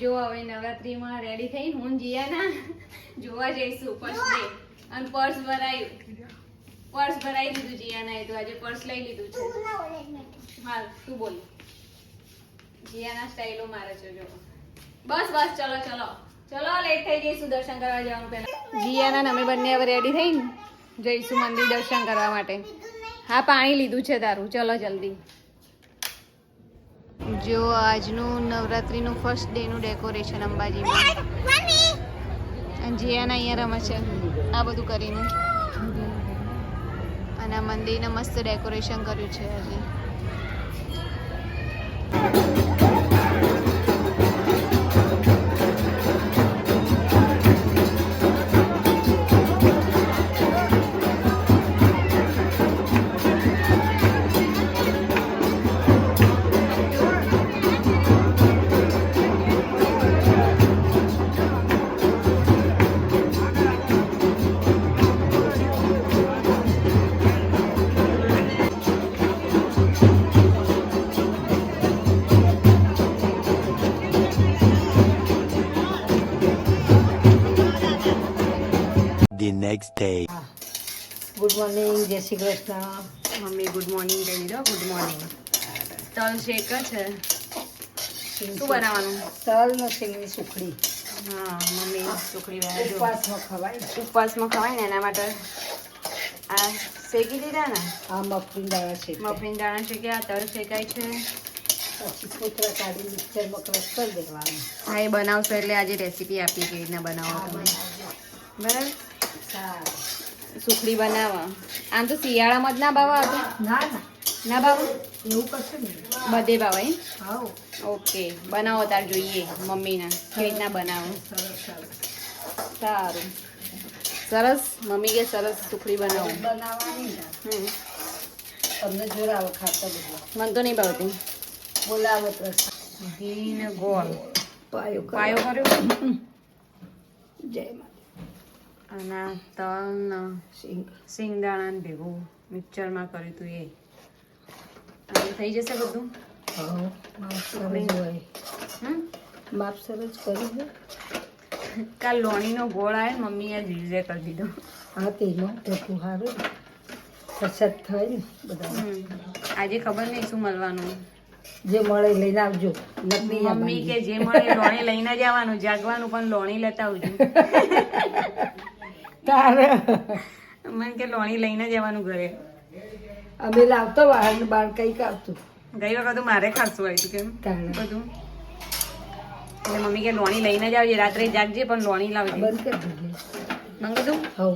જો હવે નવરાત્રીમાં રેડી થઈને હું જીયાના જોવા જઈશું ફર્સ્ટ ડે અને પર્સ ભરાઈ દીધું જીયાના. એ તો આજે પર્સ લઈ લીધું છે. હાલ તું બોલ. જીયાના સ્ટાઈલો મારે છે જો. બસ ચલો લેટ થઈ જઈશું દર્શન કરવા જવાનું. પહેલા જીયાના અમે બંને હવે રેડી થઈને જઈશું મંદિર દર્શન કરવા માટે. હા પાણી લીધું છે તારું. ચલો જલ્દી. જો આજનું નવરાત્રીનું ફર્સ્ટ ડેનું ડેકોરેશન અંબાજીમાં. અને જીયાના અહીંયા રમે છે આ બધું કરીને. અને આ મંદિરને મસ્ત ડેકોરેશન કર્યું છે આજે. The next day. Good morning, જય શ્રી કૃષ્ણ. મમ્મી ગુડ મોર્નિંગ કહી દીધો. Good morning. તલ શેક છે. શું બનાવવાનું? તલ ને સિંગની સુખડી. હા મમ્મી સુખડી ઉપવાસમાં ખવાય. ઉપવાસમાં ખવાય ને એના માટે આ શેકી દીધા ને. આ મફરી દાણા છે. મફરી દાણા શેક્યા. તલ શેકાય છે. પછી કોતરા કાઢી મિક્સરમાં ક્રશ કરી દેવાનું. હા એ બનાવશો એટલે આજે રેસીપી આપી કેવી રીતના બનાવો તમે. બરાબર. સુખડી બનાવવા. આમ તો શિયાળામાં જ ના ભાવ હતું. ના ભાવ એવું કશું નહીં. બધે ભાવે. હા ઓકે બનાવો તાર જોઈએ મમ્મીને કેવી રીતના બનાવો. સારું સરસ. મમ્મી કે સરસ સુખડી બનાવો. બનાવવાની તમને જોર આવે ખાતા બધું. મને તો નહીં ભાવતી. બોલાવો પ્રસાદ. ઘી ને ગોળ પાયો કર્યો. જય માતા. અને તલ ને સિંગ સિંગદાણા ભેગું મિક્સરમાં કર્યું હતું એ. અને થઈ જશે બધું. માપ સરસ હોય. માપ સરસ કરી દે. કાલ લોણીનો ગોળ આવે ને મમ્મીએ યુઝે કરી દીધો. હા તેમાં ટેકું સારું પ્રસાદ થાય ને બધા. આજે ખબર નહીં શું મળવાનું. જે મળે લઈને આવજો. મમ્મી કે જે મળે લોણી લઈને જ આવવાનું. જાગવાનું પણ લોણી લેતા આવજો. તારે મને કે લોણી લઈને જ આવવાનું ઘરે. અમે લાવતો બહાર ને બહાર કઈક આવતું. ગઈ વખત મારે ખાસું આવ્યું કેમ તારે બધું. એટલે મમ્મી કે લોણી લઈને જ આવજે. રાત્રે જાગજે પણ લોણી લાવજે. બંધ કરી દીધી. મને કીધું હવ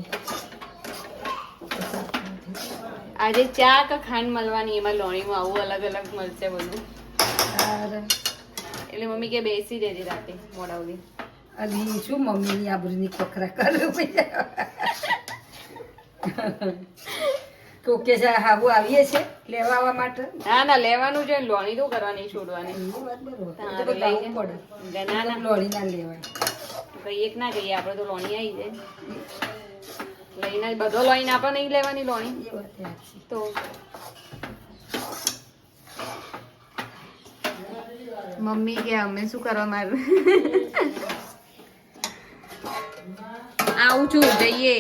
આજે ચા કે ખાંડ મળવાની. એમાં લોણીમાં આવું અલગ અલગ મળશે બધું. તારે એટલે મમ્મી કે બેસી દેજે રાતે મોડા સુધી. અને શું મમ્મીની આબરૂની ખખરા કરું. કોકે હાબુ આવીએ છે લેવા આવવા માટે. ના લેવાનું છે. લોણી તો કરવાની છોડવાની. ના લોણી ના લેવાય. કઈ એક ના કહીએ આપણે તો લોણી આવી જાય. લઈને બધો લોહીને આપણે નહીં લેવાની લોણી તો. મમ્મી કે અમે શું કરવા મારું. આવું છું જઈએ.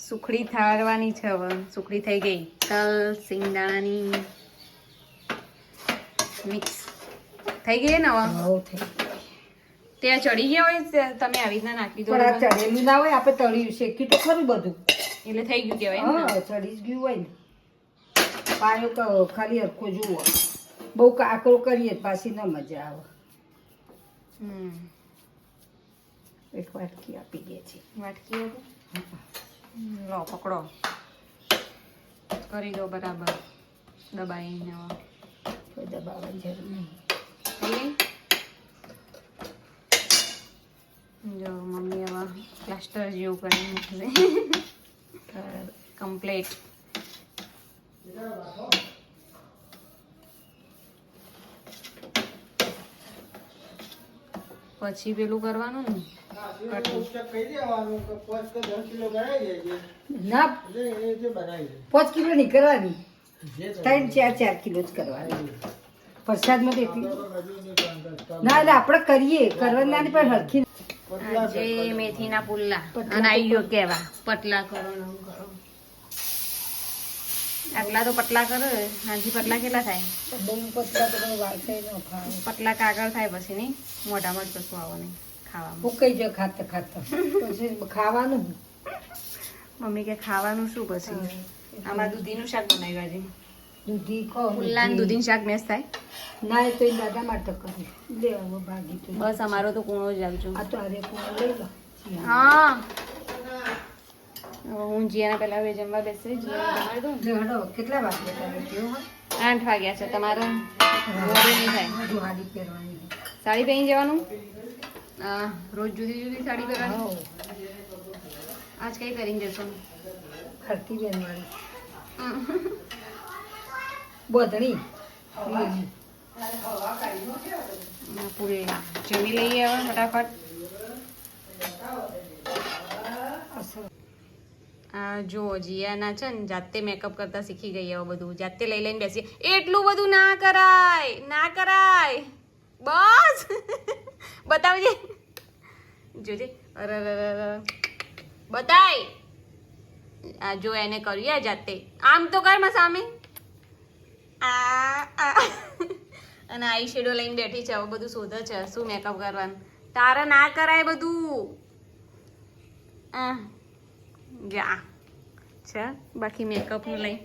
સુખડી થાળવાની છે હવે. સુખડી થઈ ગઈ. તલ સિંગદાણાની મિક્સ થઈ ગઈ ને હવે. ત્યાં ચડી ગયા હોય તમે આવી રીતના નાખી દો. પણ આ ચડેલું ના હોય. આપણે તળ્યું શેક્યું તો ખરું બધું. એટલે થઈ ગયું કેવાય. હા ચડી જ ગયું હોય ને. પાયો ખાલી હરખો જુઓ. બહુ કાકરો કરીએ પાછી ના મજા આવે. એક વાટકી આપી દે છે. વાટકી લો પકડો. કરી દો બરાબર દબાઈને. કોઈ દબાવવાની જરૂર નહીં. જો મમ્મી હવે પ્લાસ્ટર જેવું કરી મૂકશે. કમ્પ્લીટ. પછી પેલું કરવાનું ને ના 5 કિલો નહીં કરવાની. 3-4 કિલો જ કરવાની. પ્રસાદમાં દેતી ના એટલે આપણે કરીએ કરવાના નહીં પણ હરખી આજે મેથીના પુલ્લા અને આઈયો કેવા પતલા કરો ને આમ કરો. આટલા તો પતલા કરો હાજી પતલા કેટલા થાય? બહુ પતલા તો વાળતા ન ખાવ પતલા કાગળ થાય પછી નહીં મોઢામાં જ કશું આવો નહીં ખાવામાં. ફૂકાઈ જાય ખાતા ખાતા પછી ખાવાનું મમ્મી કે ખાવાનું શું પછી? આમાં દૂધીનું શાક બનાવ્યું આજે. દૂધી ખો પુલ્લા ને દૂધીનું શાક મેસ થાય. ના એ તો એ દાદા માટે કરી લે હવે ભાગી તો બસ અમારો તો કૂણો જ આપજો. આ તો અરે કોણ લઈ લો હા હવે હું જીયાના પહેલા હવે જમવા બેસે જીયાને જમાડી દઉં. જો હડો કેટલા વાગે તારે કેવું 8 વાગ્યા છે. તમારે મોડું નહીં થાય. બધું હાડી પહેરવાની સાડી પહેરીને જવાનું? હા રોજ જુદી જુદી સાડી પહેરવાની. હો આજ કઈ પહેરીને જશો? ખરતી બેનવાળી બોધણી પુલ્લા જમી લઈએ હવે ફટાફટ. આ જો જીયાના છે ને જાતે મેકઅપ કરતા શીખી ગઈ હવે બધું જાતે લઈ લઈને બેસી. એટલું બધું ના કરાય ના કરાય બસ બતાવજે જોજે. અરે બતાય આ જો એને કર્યું જાતે. આમ તો કર માં સામે. અને આઈ શેડો લઈને બેઠી છે હવે બધું શોધે છે શું મેકઅપ કરવાનું. તારે ના કરાય બધું. જા છે બાકી મેકઅપ નું લઈ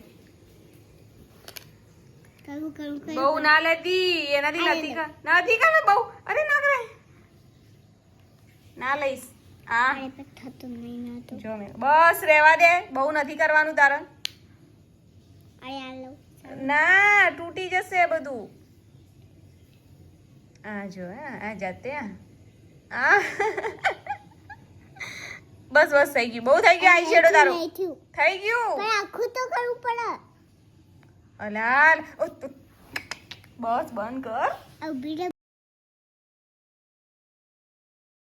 બહુ ના લેતી એનાથી નથી કર બહુ. અરે ના કરાય ના લઈશ. આ જો મેં બસ રેવા દે બહુ નથી કરવાનું તારે. ના તૂટી જશે બધું. આ જો આ જાતે આ બસ બસ થઈ ગયું બહુ થઈ ગયું. આઈ શેડો તારો થઈ ગયું. આખું તો કરવું પડે. અલાલ બસ બંધ કર. આ બીજા